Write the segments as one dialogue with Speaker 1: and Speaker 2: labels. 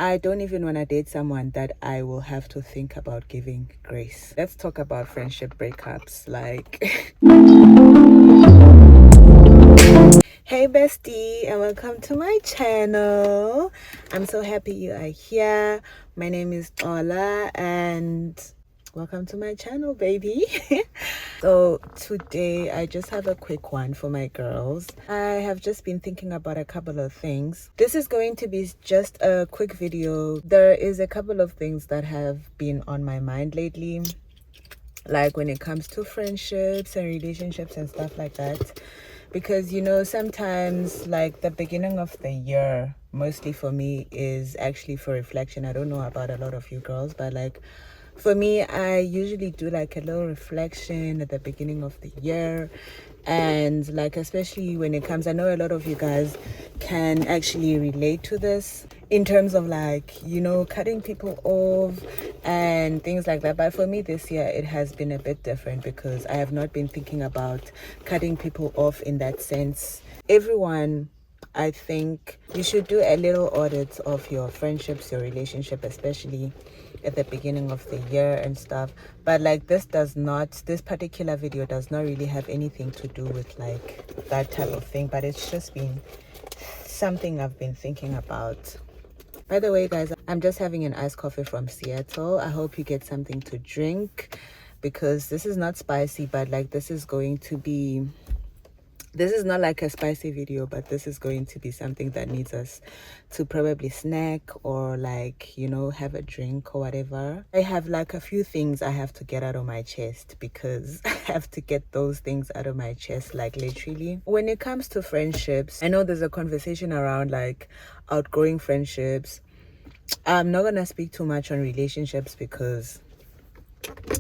Speaker 1: I don't even want to date someone that I will have to think about giving grace. Let's talk about friendship breakups. Like, hey bestie, and welcome to my channel. I'm so happy you are here. My name is Ola, and welcome to my channel, baby. So today I just have a quick one for my girls. I have just been thinking about a couple of things. This is going to be just a quick video. There is a couple of things that have been on my mind lately, like when it comes to friendships and relationships and stuff like that, because sometimes, like, the beginning of the year, mostly for me, is actually for reflection. I don't know about a lot of you girls, but like for me, I usually do like a little reflection at the beginning of the year. And like, especially when it comes, I know a lot of you guys can actually relate to this in terms of like, cutting people off and things like that. But for me this year, it has been a bit different because I have not been thinking about cutting people off in that sense. Everyone, I think you should do a little audit of your friendships, your relationship, especially at the beginning of the year and stuff. But like, this particular video does not really have anything to do with like that type of thing, but it's just been something I've been thinking about. By the way, guys, I'm just having an iced coffee from Seattle. I hope you get something to drink, because this is not spicy, but like, this is not like a spicy video, but this is going to be something that needs us to probably snack or like, have a drink or whatever. I have like a few things I have to get out of my chest, because I have to get those things out of my chest, like literally. When it comes to friendships, I know there's a conversation around like outgrowing friendships. I'm not gonna speak too much on relationships, because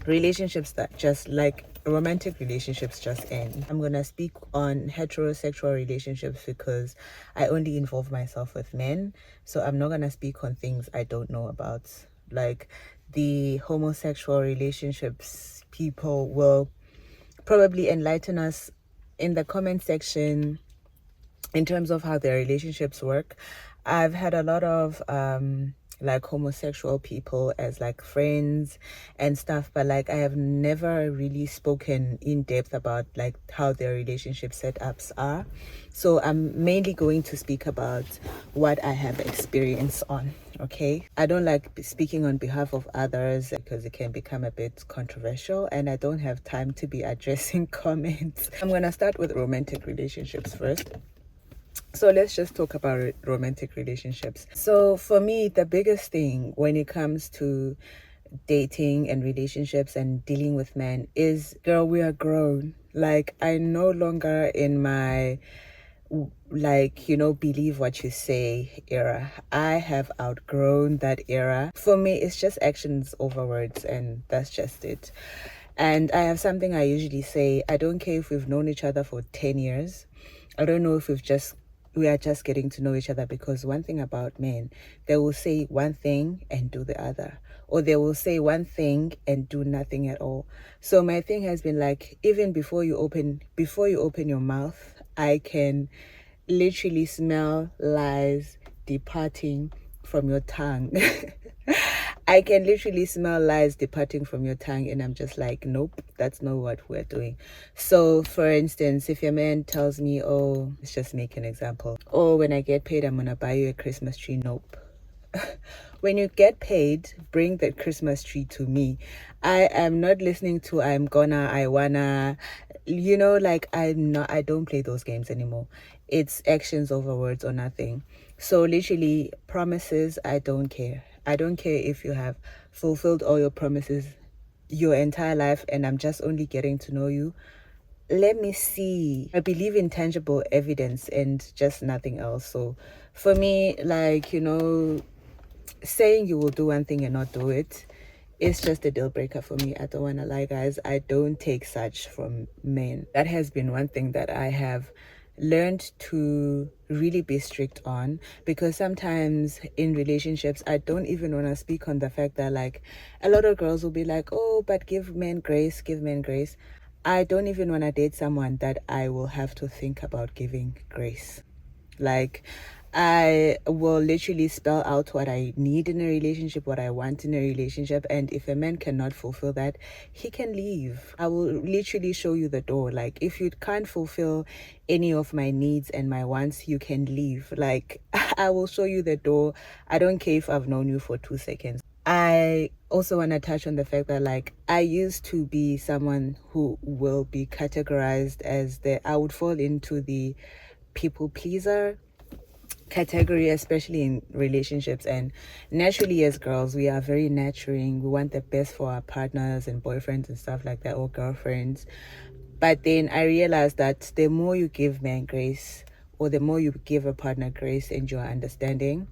Speaker 1: relationships that just like romantic relationships just end. I'm gonna speak on heterosexual relationships because I only involve myself with men, so I'm not gonna speak on things I don't know about. Like the homosexual relationships, people will probably enlighten us in the comment section in terms of how their relationships work. I've had a lot of like homosexual people as like friends and stuff, but like I have never really spoken in depth about like how their relationship setups are. So I'm mainly going to speak about what I have experience on. Okay, I don't like speaking on behalf of others because it can become a bit controversial, and I don't have time to be addressing comments. I'm gonna start with romantic relationships first. So let's just talk about romantic relationships. So for me, the biggest thing when it comes to dating and relationships and dealing with men is, girl, we are grown. Like, I no longer in my like, believe what you say era. I have outgrown that era. For me, it's just actions over words, and that's just it. And I have something I usually say: I don't care if we've known each other for 10 years. I don't know if we are just getting to know each other, because one thing about men, they will say one thing and do the other, or they will say one thing and do nothing at all. So my thing has been like, even before you open your mouth, I can literally smell lies departing from your tongue. I can literally smell lies departing from your tongue, and I'm just like, nope, that's not what we're doing. So for instance, if your man tells me, oh, let's just make an example, oh, when I get paid, I'm gonna buy you a Christmas tree. Nope. When you get paid, bring the Christmas tree to me. I am not listening to I wanna, like, I don't play those games anymore. It's actions over words or nothing. So literally, promises, I don't care. I don't care if you have fulfilled all your promises your entire life and I'm just only getting to know you. Let me see. I believe in tangible evidence and just nothing else. So for me, like, saying you will do one thing and not do it, it's just a deal breaker for me. I don't want to lie, guys. I don't take such from men. That has been one thing that I have learned to really be strict on, because sometimes in relationships, I don't even want to speak on the fact that like a lot of girls will be like, oh, but give men grace, give men grace. I don't even want to date someone that I will have to think about giving grace. Like, I will literally spell out what I need in a relationship, what I want in a relationship. And if a man cannot fulfill that, he can leave. I will literally show you the door. Like, if you can't fulfill any of my needs and my wants, you can leave. Like, I will show you the door. I don't care if I've known you for 2 seconds. I also want to touch on the fact that, like, I used to be someone who will be categorized as I would fall into the people pleaser category, especially in relationships. And naturally, as girls, we are very nurturing. We want the best for our partners and boyfriends and stuff like that, or girlfriends. But then I realized that the more you give men grace, or the more you give a partner grace and you are understanding,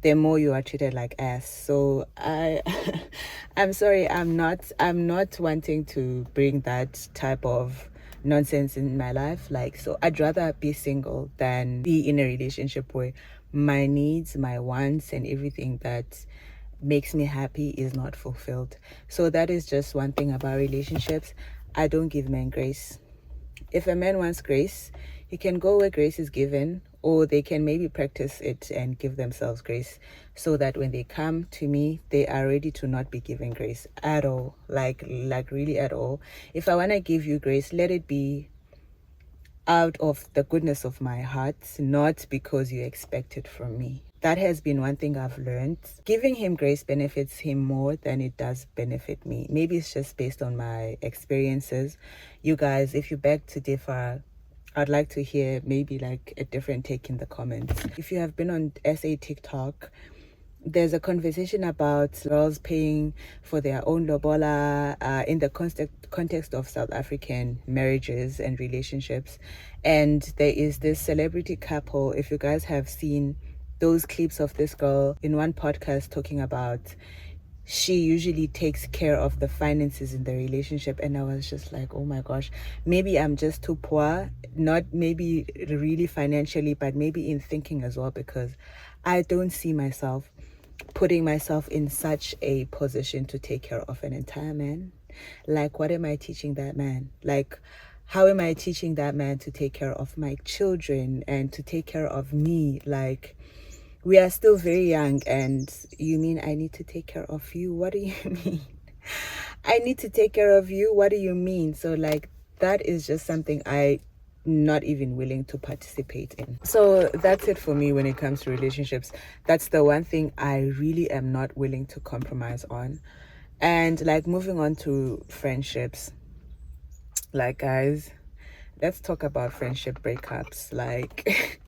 Speaker 1: the more you are treated like ass. So I'm sorry, I'm not wanting to bring that type of nonsense in my life. Like, so I'd rather be single than be in a relationship where my needs, my wants, and everything that makes me happy is not fulfilled. So that is just one thing about relationships. I don't give men grace. If a man wants grace, he can go where grace is given, or they can maybe practice it and give themselves grace, so that when they come to me, they are ready to not be given grace at all. Like really at all. If I want to give you grace, let it be out of the goodness of my heart, not because you expect it from me. That has been one thing I've learned. Giving him grace benefits him more than it does benefit me. Maybe it's just based on my experiences. You guys, if you beg to differ, I'd like to hear maybe like a different take in the comments. If you have been on SA TikTok, there's a conversation about girls paying for their own lobola in the context of South African marriages and relationships. And there is this celebrity couple, if you guys have seen those clips of this girl in one podcast talking about she usually takes care of the finances in the relationship. And I was just like, oh my gosh, maybe I'm just too poor, not maybe really financially, but maybe in thinking as well, because I don't see myself putting myself in such a position to take care of an entire man. Like, what am I teaching that man? Like, how am I teaching that man to take care of my children and to take care of me? Like, we are still very young, and you mean I need to take care of you? What do you mean? I need to take care of you? What do you mean? So, like, that is just something I not even willing to participate in. So that's it for me when it comes to relationships. That's the one thing I really am not willing to compromise on. And like, moving on to friendships, like, guys, let's talk about friendship breakups. Like,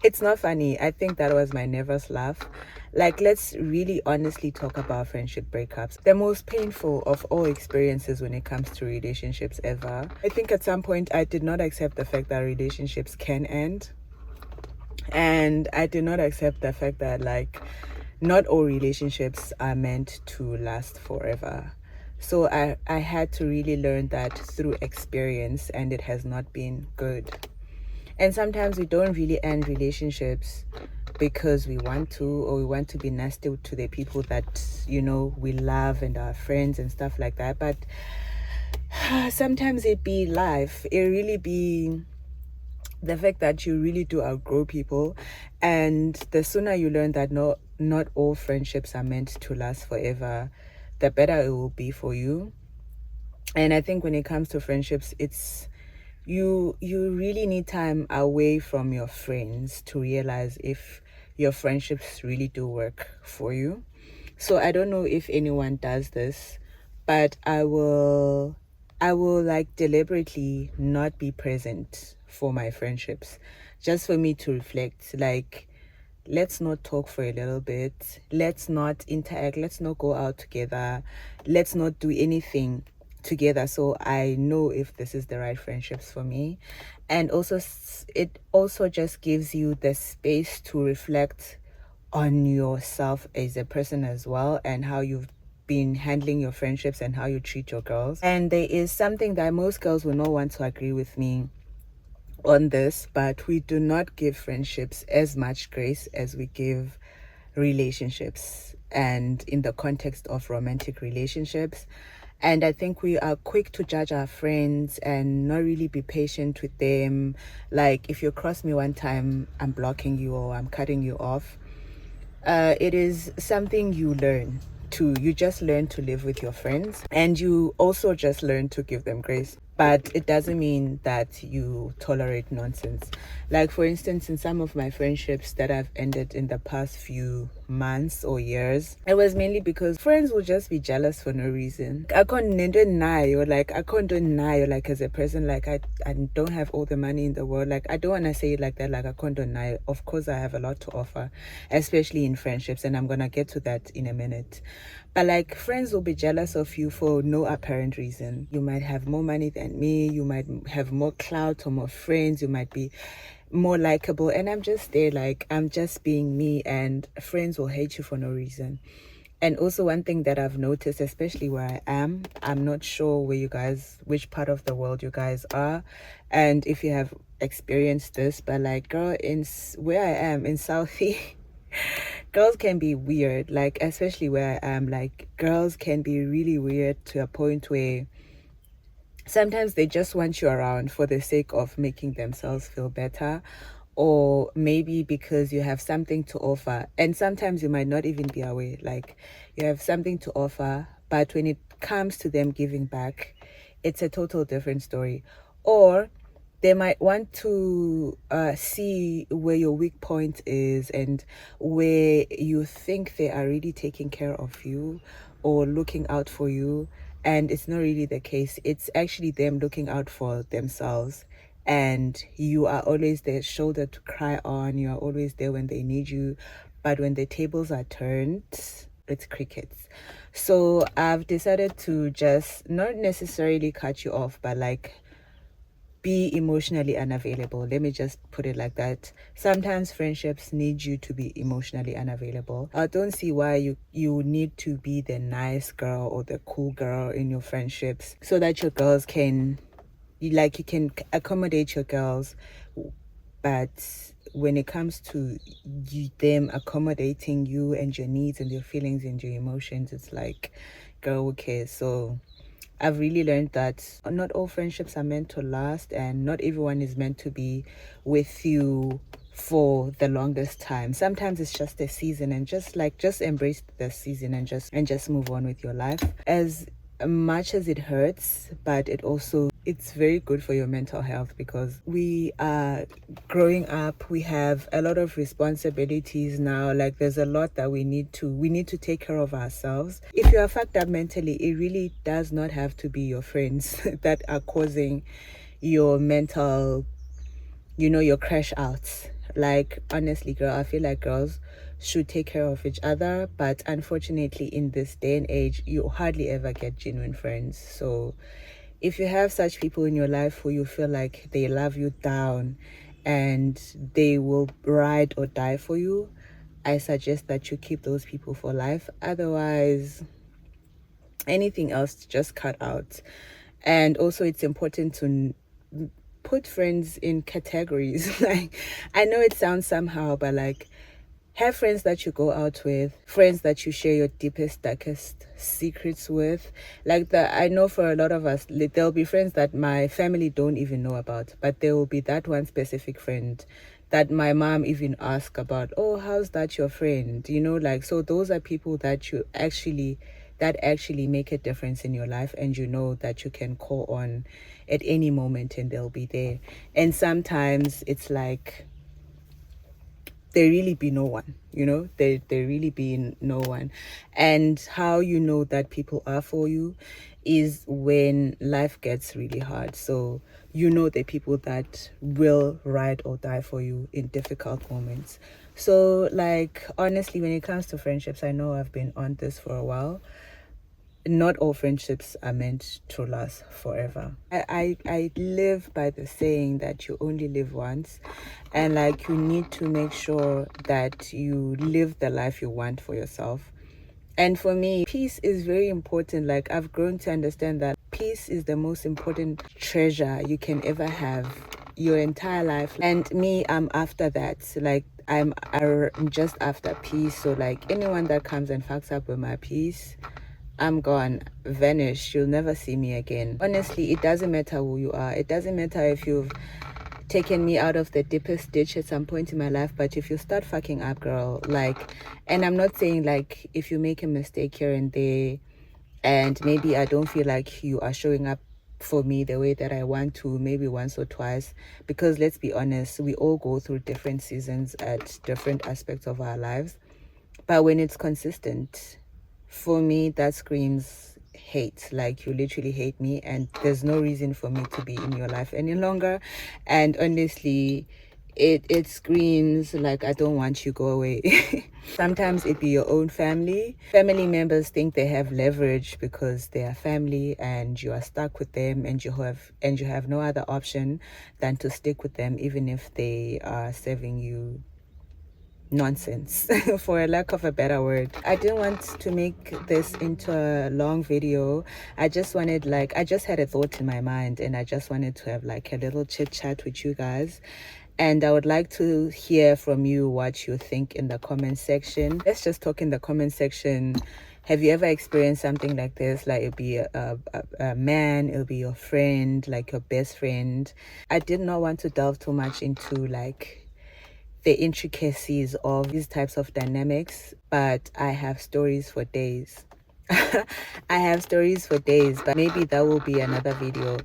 Speaker 1: it's not funny. I think that was my nervous laugh. Like, let's really honestly talk about friendship breakups. The most painful of all experiences when it comes to relationships ever. I think at some point I did not accept the fact that relationships can end. And I did not accept the fact that, like, not all relationships are meant to last forever. So I had to really learn that through experience, and it has not been good. And sometimes we don't really end relationships because we want to, or we want to be nasty to the people that, you know, we love and our friends and stuff like that. But sometimes it be life. It really be the fact that you really do outgrow people. And the sooner you learn that not all friendships are meant to last forever, the better it will be for you. And I think when it comes to friendships, it's you really need time away from your friends to realize if your friendships really do work for you. So I don't know if anyone does this, but I will like deliberately not be present for my friendships, just for me to reflect. Like, let's not talk for a little bit, let's not interact, let's not go out together, let's not do anything together, so I know if this is the right friendships for me. And also, it also just gives you the space to reflect on yourself as a person as well, and how you've been handling your friendships and how you treat your girls. And there is something that most girls will not want to agree with me on this, but we do not give friendships as much grace as we give relationships. And in the context of romantic relationships, And I think we are quick to judge our friends and not really be patient with them. Like, if you cross me one time, I'm blocking you or I'm cutting you off. It is something you learn to. You just learn to live with your friends, and you also just learn to give them grace. But it doesn't mean that you tolerate nonsense. Like, for instance, in some of my friendships that I've ended in the past few months or years, it was mainly because friends will just be jealous for no reason. I can't deny, or like, I can't deny, like, as a person, like, I don't have all the money in the world. Like, I don't want to say it like that, like, I can't deny. Of course, I have a lot to offer, especially in friendships, and I'm gonna get to that in a minute. But like, friends will be jealous of you for no apparent reason. You might have more money than me, you might have more clout or more friends, you might be more likable, and I'm just there, like, I'm just being me, and friends will hate you for no reason. And also, one thing that I've noticed, especially where I am, I'm not sure where you guys, which part of the world you guys are, and if you have experienced this, but like, girl, where I am in Southie, girls can be weird, like, especially where I am, like, girls can be really weird to a point where sometimes they just want you around for the sake of making themselves feel better, or maybe because you have something to offer. And sometimes you might not even be aware, like, you have something to offer, but when it comes to them giving back, it's a total different story. Or they might want to see where your weak point is and where you think they are really taking care of you or looking out for you, and it's not really the case. It's actually them looking out for themselves, and you are always their shoulder to cry on. You are always there when they need you, but when the tables are turned, it's crickets. So I've decided to just not necessarily cut you off, but like, be emotionally unavailable. Let me just put it like that. Sometimes friendships need you to be emotionally unavailable. I don't see why you need to be the nice girl or the cool girl in your friendships, so that your girls can, you can accommodate your girls. But when it comes to them accommodating you and your needs and your feelings and your emotions, it's like, girl, okay. So I've really learned that not all friendships are meant to last, and not everyone is meant to be with you for the longest time. Sometimes it's just a season, and just embrace the season and just move on with your life. As much as it hurts, but it's very good for your mental health, because we are growing up, we have a lot of responsibilities now. Like, there's a lot that we need to take care of ourselves. If you are fucked up mentally, it really does not have to be your friends that are causing your mental, your crash outs. Like, honestly, girl, I feel like girls should take care of each other, but unfortunately in this day and age, you hardly ever get genuine friends. So if you have such people in your life who you feel like they love you down and they will ride or die for you, I suggest that you keep those people for life. Otherwise, anything else, just cut out. And also, it's important to put friends in categories. Like, I know it sounds somehow, but like, have friends that you go out with, friends that you share your deepest, darkest secrets with. Like, I know for a lot of us, there'll be friends that my family don't even know about, but there will be that one specific friend that my mom even asked about. Oh, how's that your friend? Like, so those are people that actually make a difference in your life, and that you can call on at any moment and they'll be there. And sometimes it's like, there really be no one, there really be no one. And how you know that people are for you is when life gets really hard. So the people that will ride or die for you in difficult moments. So, like, honestly, when it comes to friendships, I know I've been on this for a while. Not all friendships are meant to last forever. I live by the saying that you only live once, and like, you need to make sure that you live the life you want for yourself. And for me, peace is very important. Like, I've grown to understand that peace is the most important treasure you can ever have your entire life. And me, I'm after that. Like, I'm just after peace. So like, anyone that comes and fucks up with my peace, I'm gone, vanished. You'll never see me again. Honestly, it doesn't matter who you are. It doesn't matter if you've taken me out of the deepest ditch at some point in my life, but if you start fucking up, girl, like, and I'm not saying like if you make a mistake here and there and maybe I don't feel like you are showing up for me the way that I want to, maybe once or twice, because let's be honest, we all go through different seasons at different aspects of our lives. But when it's consistent, for me, that screams hate. Like, you literally hate me, and there's no reason for me to be in your life any longer. And honestly, it screams like I don't want you, go away. Sometimes it be your own family members think they have leverage because they are family and you are stuck with them, and you have no other option than to stick with them even if they are serving you nonsense for a lack of a better word. I didn't want to make this into a long video. I just wanted, like, I just had a thought in my mind and I just wanted to have like a little chit chat with you guys, and I would like to hear from you what you think in the comment section. Let's just talk in the comment section. Have you ever experienced something like this? Like, it'll be a man, it'll be your friend, like your best friend. I did not want to delve too much into like the intricacies of these types of dynamics, but I have stories for days. I have stories for days, but maybe that will be another video.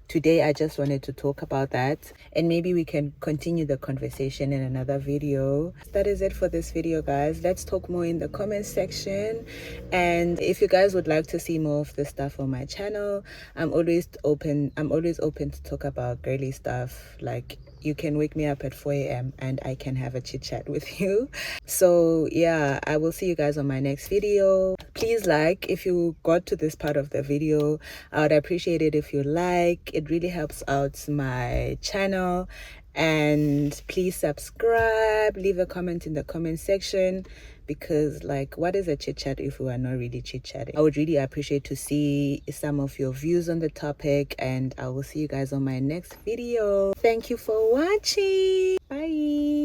Speaker 1: Today I just wanted to talk about that, and maybe we can continue the conversation in another video. That is it for this video, guys. Let's talk more in the comment section, and if you guys would like to see more of this stuff on my channel, I'm always open to talk about girly stuff. Like, you can wake me up at 4 a.m. and I can have a chit chat with you. So yeah, I will see you guys on my next video. Please like, if you got to this part of the video, I would appreciate it if you like. It really helps out my channel. And please subscribe, leave a comment in the comment section, because like, what is a chit chat if we are not really chit chatting? I would really appreciate to see some of your views on the topic, and I will see you guys on my next video. Thank you for watching. Bye.